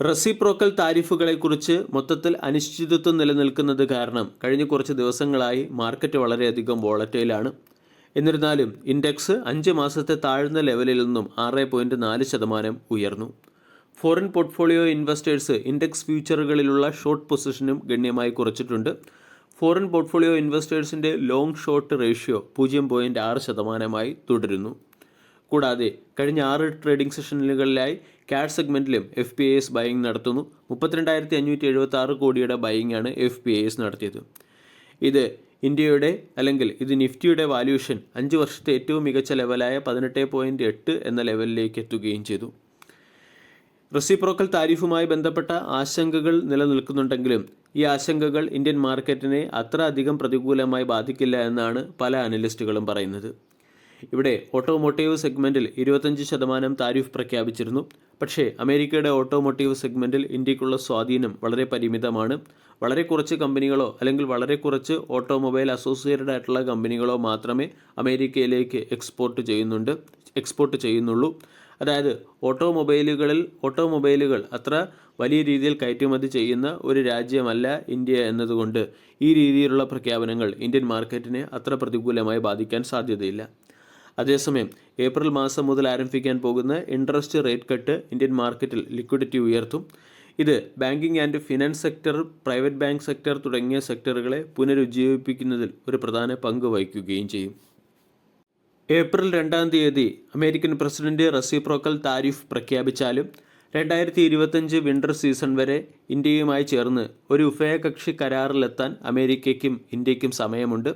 Reciprocal താരിഫുകളെക്കുറിച്ച് മൊത്തത്തിൽ അനിശ്ചിതത്വം നിലനിൽക്കുന്നത് കാരണം കഴിഞ്ഞ കുറച്ച് ദിവസങ്ങളായി മാർക്കറ്റ് വളരെയധികം വോളറ്റൈലാണ്. എന്നിരുന്നാലും ഇൻഡെക്സ് 5 മാസത്തെ താഴ്ന്ന ലെവലിൽ നിന്നും 6.4% ഉയർന്നു. ഫോറിൻ പോർട്ട്ഫോളിയോ ഇൻവെസ്റ്റേഴ്സ് ഇൻഡെക്സ് ഫ്യൂച്ചറുകളിലുള്ള ഷോർട്ട് പൊസിഷനും ഗണ്യമായി കുറച്ചിട്ടുണ്ട്. ഫോറിൻ പോർട്ട്ഫോളിയോ ഇൻവെസ്റ്റേഴ്സിൻ്റെ ലോങ് ഷോർട്ട് റേഷ്യോ 0.6%-ആയി തുടരുന്നു. കൂടാതെ കഴിഞ്ഞ 6 ട്രേഡിംഗ് സെഷനുകളിലായി ക്യാഷ് സെഗ്മെൻറ്റിലും FPIs ബൈയിങ് നടത്തുന്നു. 32,576 കോടിയുടെ ബൈയിങ് ആണ് FPIs നടത്തിയത്. ഇത് നിഫ്റ്റിയുടെ വാല്യൂഷൻ 5 വർഷത്തെ ഏറ്റവും മികച്ച ലെവലായ 18.8 എന്ന ലെവലിലേക്ക് എത്തുകയും ചെയ്തു. റെസിപ്രോക്കൽ താരിഫുമായി ബന്ധപ്പെട്ട ആശങ്കകൾ നിലനിൽക്കുന്നുണ്ടെങ്കിലും ഈ ആശങ്കകൾ ഇന്ത്യൻ മാർക്കറ്റിനെ അത്ര അധികം പ്രതികൂലമായി ബാധിക്കില്ല എന്നാണ് പല അനലിസ്റ്റുകളും പറയുന്നത്. ഇവിടെ ഓട്ടോമോട്ടീവ് സെഗ്മെൻറ്റിൽ 25% താരിഫ് പ്രഖ്യാപിച്ചിരുന്നു. പക്ഷേ അമേരിക്കയുടെ ഓട്ടോമോട്ടീവ് സെഗ്മെൻറ്റിൽ ഇന്ത്യക്കുള്ള സ്വാധീനം വളരെ പരിമിതമാണ്. വളരെ കുറച്ച് കമ്പനികളോ അല്ലെങ്കിൽ വളരെ കുറച്ച് ഓട്ടോമൊബൈൽ അസോസിയേറ്റഡ് ആയിട്ടുള്ള കമ്പനികളോ മാത്രമേ അമേരിക്കയിലേക്ക് എക്സ്പോർട്ട് ചെയ്യുന്നുള്ളൂ. അതായത് ഓട്ടോമൊബൈലുകൾ അത്ര വലിയ രീതിയിൽ കയറ്റുമതി ചെയ്യുന്ന ഒരു രാജ്യമല്ല ഇന്ത്യ എന്നതുകൊണ്ട് ഈ രീതിയിലുള്ള പ്രഖ്യാപനങ്ങൾ ഇന്ത്യൻ മാർക്കറ്റിനെ അത്ര പ്രതികൂലമായി ബാധിക്കാൻ സാധ്യതയില്ല. അതേസമയം ഏപ്രിൽ മാസം മുതൽ ആരംഭിക്കാൻ പോകുന്ന ഇൻട്രസ്റ്റ് റേറ്റ് കട്ട് ഇന്ത്യൻ മാർക്കറ്റിൽ ലിക്വിഡിറ്റി ഉയർത്തും. ഇത് banking and finance sector, private bank sector തുടങ്ങിയ സെക്ടറുകളെ പുനരുജ്ജീവിപ്പിക്കുന്നതിൽ ഒരു പ്രധാന പങ്ക് വഹിക്കുകയും ചെയ്യും. April 2 American president reciprocal tariff പ്രഖ്യാപിച്ചാലും 2025 വിൻ്റർ സീസൺ വരെ ഇന്ത്യയുമായി ചേർന്ന് ഒരു ഉഭയകക്ഷി കരാറിലെത്താൻ അമേരിക്കയ്ക്കും ഇന്ത്യയ്ക്കും സമയമുണ്ട്.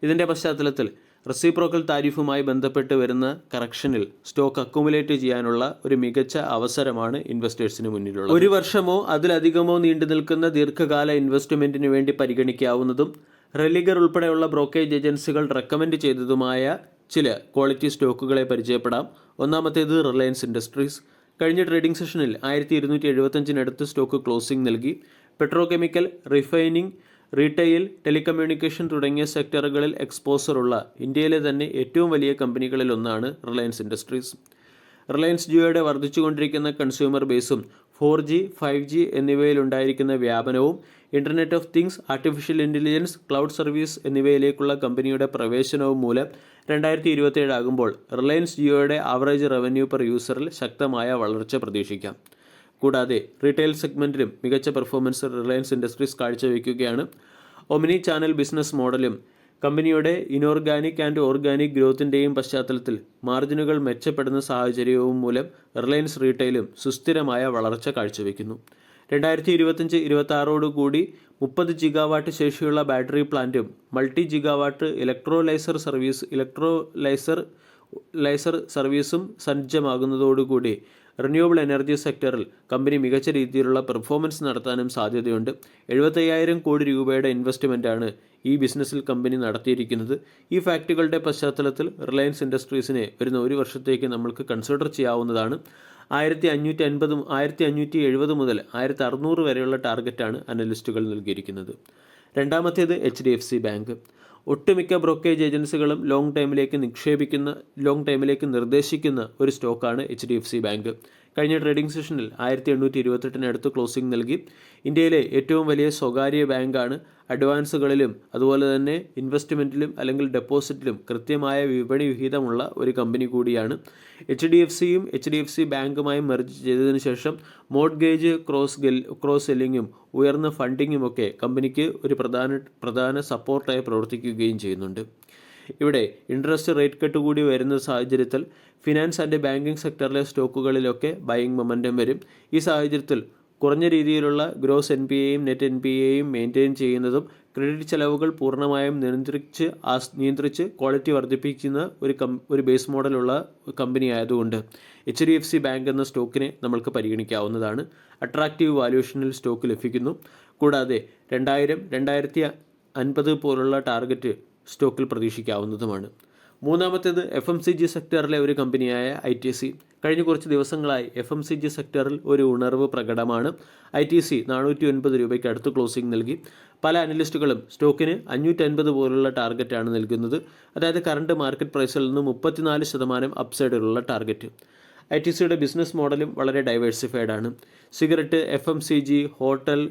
ഇതിൻ്റെ പശ്ചാത്തലത്തിൽ റെസിപ്രോക്കൽ താരിഫുമായി ബന്ധപ്പെട്ട് വരുന്ന കറക്ഷനിൽ സ്റ്റോക്ക് അക്യുമുലേറ്റ് ചെയ്യാനുള്ള ഒരു മികച്ച അവസരമാണ് ഇൻവെസ്റ്റേഴ്സിന് മുന്നിലുള്ളത്. 1 വർഷമോ അതിലധികമോ നീണ്ടു നിൽക്കുന്ന ദീർഘകാല ഇൻവെസ്റ്റ്മെൻറ്റിന് വേണ്ടി പരിഗണിക്കാവുന്നതും റെലിഗർ ഉൾപ്പെടെയുള്ള ബ്രോക്കേജ് ഏജൻസികൾ റെക്കമെൻഡ് ചെയ്തതുമായ ചില ക്വാളിറ്റി സ്റ്റോക്കുകളെ പരിചയപ്പെടാം. ഒന്നാമത്തേത് റിലയൻസ് ഇൻഡസ്ട്രീസ്. കഴിഞ്ഞ ട്രേഡിംഗ് സെഷനിൽ 1275 സ്റ്റോക്ക് ക്ലോസിംഗ് നൽകി. പെട്രോകെമിക്കൽ, റിഫൈനിങ്, റീറ്റെയിൽ, ടെലികമ്മ്യൂണിക്കേഷൻ തുടങ്ങിയ സെക്ടറുകളിൽ എക്സ്പോസറുള്ള ഇന്ത്യയിലെ തന്നെ ഏറ്റവും വലിയ കമ്പനികളിലൊന്നാണ് റിലയൻസ് ഇൻഡസ്ട്രീസ്. റിലയൻസ് ജിയോയുടെ വർദ്ധിച്ചുകൊണ്ടിരിക്കുന്ന കൺസ്യൂമർ ബേസും 4G, 5G എന്നിവയിലുണ്ടായിരിക്കുന്ന വ്യാപനവും internet of things, artificial intelligence, cloud service എന്നിവയിലേക്കുള്ള കമ്പനിയുടെ പ്രവേശനവും മൂലം 2027 ആകുമ്പോൾ റിലയൻസ് ജിയോയുടെ ആവറേജ് റവന്യൂ പെർ യൂസറിൽ ശക്തമായ വളർച്ച പ്രതീക്ഷിക്കാം. കൂടാതെ റീറ്റെയിൽ സെഗ്മെൻറ്റിലും മികച്ച പെർഫോമൻസ് റിലയൻസ് ഇൻഡസ്ട്രീസ് കാഴ്ചവെക്കുകയാണ്. ഒമിനി ചാനൽ ബിസിനസ് മോഡലും കമ്പനിയുടെ ഇനോർഗാനിക് ആൻഡ് ഓർഗാനിക് ഗ്രോത്തിൻ്റെയും പശ്ചാത്തലത്തിൽ മാർജിനുകൾ മെച്ചപ്പെടുന്ന സാഹചര്യവും മൂലം റിലയൻസ് റീറ്റെയിലും സുസ്ഥിരമായ വളർച്ച കാഴ്ചവെക്കുന്നു. 2025-26 കൂടി 30 ജിഗാവാട്ട് ശേഷിയുള്ള ബാറ്ററി പ്ലാന്റും മൾട്ടി ജിഗാവാട്ട് ഇലക്ട്രോലൈസർ സർവീസും സജ്ജമാകുന്നതോടുകൂടി റിന്യൂവബിൾ എനർജി സെക്ടറിൽ കമ്പനി മികച്ച രീതിയിലുള്ള പെർഫോമൻസ് നടത്താനും സാധ്യതയുണ്ട്. 75,000 കോടി രൂപയുടെ ഇൻവെസ്റ്റ്മെൻറ്റാണ് ഈ ബിസിനസ്സിൽ കമ്പനി നടത്തിയിരിക്കുന്നത്. ഈ ഫാക്റ്റുകളുടെ പശ്ചാത്തലത്തിൽ റിലയൻസ് ഇൻഡസ്ട്രീസിനെ വരുന്ന 1 വർഷത്തേക്ക് നമ്മൾക്ക് കൺസിഡർ ചെയ്യാവുന്നതാണ്. 1570 മുതൽ 1600 വരെയുള്ള ടാർഗറ്റാണ് അനലിസ്റ്റുകൾ നൽകിയിരിക്കുന്നത്. രണ്ടാമത്തേത് HDFC ബാങ്ക്. ഒട്ടുമിക്ക ബ്രോക്കേജ് ഏജൻസികളും ലോങ് ടൈമിലേക്ക് നിർദ്ദേശിക്കുന്ന ഒരു സ്റ്റോക്കാണ് HDFC ബാങ്ക്. കഴിഞ്ഞ ട്രേഡിംഗ് സെഷനിൽ 1828 ക്ലോസിംഗ് നൽകി. ഇന്ത്യയിലെ ഏറ്റവും വലിയ സ്വകാര്യ ബാങ്കാണ്. അഡ്വാൻസുകളിലും അതുപോലെ തന്നെ ഇൻവെസ്റ്റ്മെൻറ്റിലും അല്ലെങ്കിൽ ഡെപ്പോസിറ്റിലും കൃത്യമായ വിപണി വിഹിതമുള്ള ഒരു കമ്പനി കൂടിയാണ്. HDFCയും HDFC ബാങ്കുമായി മെർജ് ചെയ്തതിനു ശേഷം മോർട്ട്ഗേജ്, ക്രോസ് സെല്ലിങ്ങും ഉയർന്ന ഫണ്ടിങ്ങുമൊക്കെ കമ്പനിക്ക് ഒരു പ്രധാന സപ്പോർട്ടായി പ്രവർത്തിക്കുകയും ചെയ്യുന്നുണ്ട്. ഇവിടെ ഇൻട്രസ്റ്റ് റേറ്റ് കട്ട് കൂടി വരുന്ന സാഹചര്യത്തിൽ ഫിനാൻസ് ആൻഡ് ബാങ്കിങ് സെക്ടറിലെ സ്റ്റോക്കുകളിലൊക്കെ ബൈയിങ് മൊമെൻറ്റം വരും. ഈ സാഹചര്യത്തിൽ കുറഞ്ഞ രീതിയിലുള്ള ഗ്രോസ് NPAയും നെറ്റ് NPAയും മെയിൻറ്റെയിൻ ചെയ്യുന്നതും ക്രെഡിറ്റ് ചെലവുകൾ പൂർണ്ണമായും നിയന്ത്രിച്ച് ക്വാളിറ്റി വർദ്ധിപ്പിക്കുന്ന ഒരു ബേസ് മോഡലുള്ള കമ്പനി ആയതുകൊണ്ട് HDFC ബാങ്ക് എന്ന സ്റ്റോക്കിനെ നമ്മൾക്ക് പരിഗണിക്കാവുന്നതാണ്. അട്രാക്റ്റീവ് വാല്യൂഷനിൽ സ്റ്റോക്ക് ലഭിക്കുന്നു. കൂടാതെ 2000-2050 പോലുള്ള ടാർഗറ്റ് സ്റ്റോക്കിൽ പ്രതീക്ഷിക്കാവുന്നതുമാണ്. മൂന്നാമത്തേത് FMCG സെക്ടറിലെ ഒരു കമ്പനിയായ ITC. കഴിഞ്ഞ കുറച്ച് ദിവസങ്ങളായി FMCG സെക്ടറിൽ ഒരു ഉണർവ് പ്രകടമാണ്. ITC 409 രൂപയ്ക്ക് അടുത്ത് ക്ലോസിംഗ് നൽകി. പല അനലിസ്റ്റുകളും സ്റ്റോക്കിന് 550 പോലുള്ള ടാർഗറ്റാണ് നൽകുന്നത്. അതായത് കറണ്ട് മാർക്കറ്റ് പ്രൈസിൽ നിന്ന് 34% അപ്സൈഡിലുള്ള ടാർഗറ്റ്. ITCയുടെ ബിസിനസ് മോഡലും വളരെ ഡൈവേഴ്സിഫൈഡ് ആണ്. സിഗരറ്റ്, FMCG, ഹോട്ടൽ,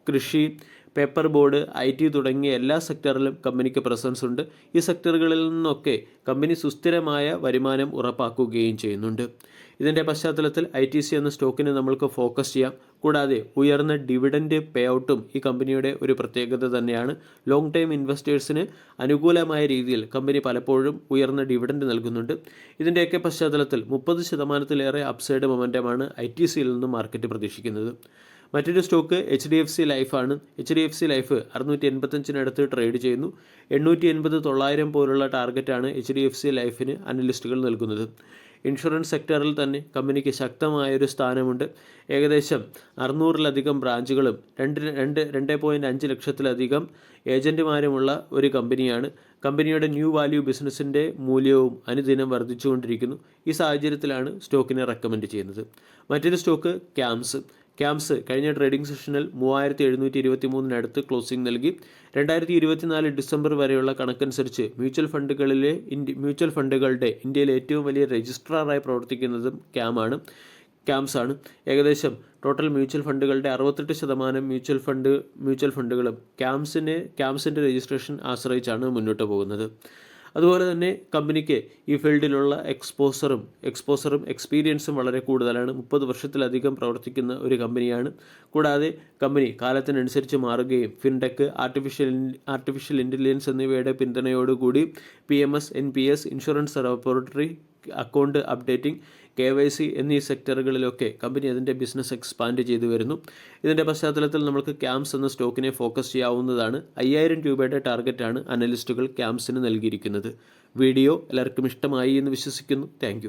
കൃഷി, പേപ്പർ ബോർഡ്, IT തുടങ്ങിയ എല്ലാ സെക്ടറിലും കമ്പനിക്ക് പ്രസൻസ് ഉണ്ട്. ഈ സെക്ടറുകളിൽ നിന്നൊക്കെ കമ്പനി സുസ്ഥിരമായ വരുമാനം ഉറപ്പാക്കുകയും ചെയ്യുന്നുണ്ട്. ഇതിൻ്റെ പശ്ചാത്തലത്തിൽ ITC എന്ന സ്റ്റോക്കിനെ നമ്മൾക്ക് ഫോക്കസ് ചെയ്യാം. കൂടാതെ ഉയർന്ന ഡിവിഡൻഡ് പേ ഔട്ടും ഈ കമ്പനിയുടെ ഒരു പ്രത്യേകത തന്നെയാണ്. ലോങ് ടൈം ഇൻവെസ്റ്റേഴ്സിന് അനുകൂലമായ രീതിയിൽ കമ്പനി പലപ്പോഴും ഉയർന്ന ഡിവിഡൻഡ് നൽകുന്നുണ്ട്. ഇതിൻ്റെയൊക്കെ പശ്ചാത്തലത്തിൽ 30% അപ്സൈഡ് മൊമെൻറ്റമാണ് ITCയിൽ നിന്നും മാർക്കറ്റ് പ്രതീക്ഷിക്കുന്നത്. മറ്റൊരു സ്റ്റോക്ക് HDFC ലൈഫാണ്. HDFC ലൈഫ് 685 ട്രേഡ് ചെയ്യുന്നു. 880-900 പോലുള്ള ടാർഗറ്റാണ് HDFC ലൈഫിന് അനലിസ്റ്റുകൾ നൽകുന്നത്. ഇൻഷുറൻസ് സെക്ടറിൽ തന്നെ കമ്പനിക്ക് ശക്തമായൊരു സ്ഥാനമുണ്ട്. ഏകദേശം 600-ലധികം ബ്രാഞ്ചുകളും 2.5 ലക്ഷത്തിലധികം ഏജൻറ്റുമാരുമുള്ള ഒരു കമ്പനിയാണ്. കമ്പനിയുടെ ന്യൂ വാല്യൂ ബിസിനസ്സിൻ്റെ മൂല്യവും അനുദിനം വർദ്ധിച്ചുകൊണ്ടിരിക്കുന്നു. ഈ സാഹചര്യത്തിലാണ് സ്റ്റോക്കിനെ റെക്കമെൻഡ് ചെയ്യുന്നത്. മറ്റൊരു സ്റ്റോക്ക് ക്യാംസ് കഴിഞ്ഞ ട്രേഡിംഗ് സെഷനിൽ 3723 ക്ലോസിംഗ് നൽകി. 2024 ഡിസംബർ വരെയുള്ള കണക്കനുസരിച്ച് മ്യൂച്വൽ ഫണ്ടുകളുടെ ഇന്ത്യയിലെ ഏറ്റവും വലിയ രജിസ്ട്രാറായി പ്രവർത്തിക്കുന്നതും ക്യാംസ് ആണ്. ഏകദേശം ടോട്ടൽ മ്യൂച്വൽ ഫണ്ടുകളുടെ 68% മ്യൂച്വൽ ഫണ്ടുകളും ക്യാംസിൻ്റെ രജിസ്ട്രേഷൻ ആശ്രയിച്ചാണ് മുന്നോട്ട് പോകുന്നത്. അതുപോലെ തന്നെ കമ്പനിക്ക് ഈ ഫീൽഡിലുള്ള എക്സ്പോസറും എക്സ്പീരിയൻസും വളരെ കൂടുതലാണ്. 30 വർഷത്തിലധികം പ്രവർത്തിക്കുന്ന ഒരു കമ്പനിയാണ്. കൂടാതെ കമ്പനി കാലത്തിനനുസരിച്ച് മാറുകയും ഫിൻടെക്, ആർട്ടിഫിഷ്യൽ ഇൻ്റലിജൻസ് എന്നിവയുടെ പിന്തുണയോടുകൂടി PMS, NPS, insurance repository, account updating, KYC എന്നീ സെക്ടറുകളിലൊക്കെ കമ്പനി അതിൻ്റെ ബിസിനസ് എക്സ്പാൻഡ് ചെയ്തു വരുന്നു. ഇതിൻ്റെ പശ്ചാത്തലത്തിൽ നമുക്ക് ക്യാംസ് എന്ന സ്റ്റോക്കിനെ ഫോക്കസ് ചെയ്യാവുന്നതാണ്. 5000 രൂപയുടെ ടാർഗറ്റാണ് അനലിസ്റ്റുകൾ ക്യാംസിന് നൽകിയിരിക്കുന്നത്. വീഡിയോ എല്ലാവർക്കും ഇഷ്ടമായി എന്ന് വിശ്വസിക്കുന്നു. താങ്ക്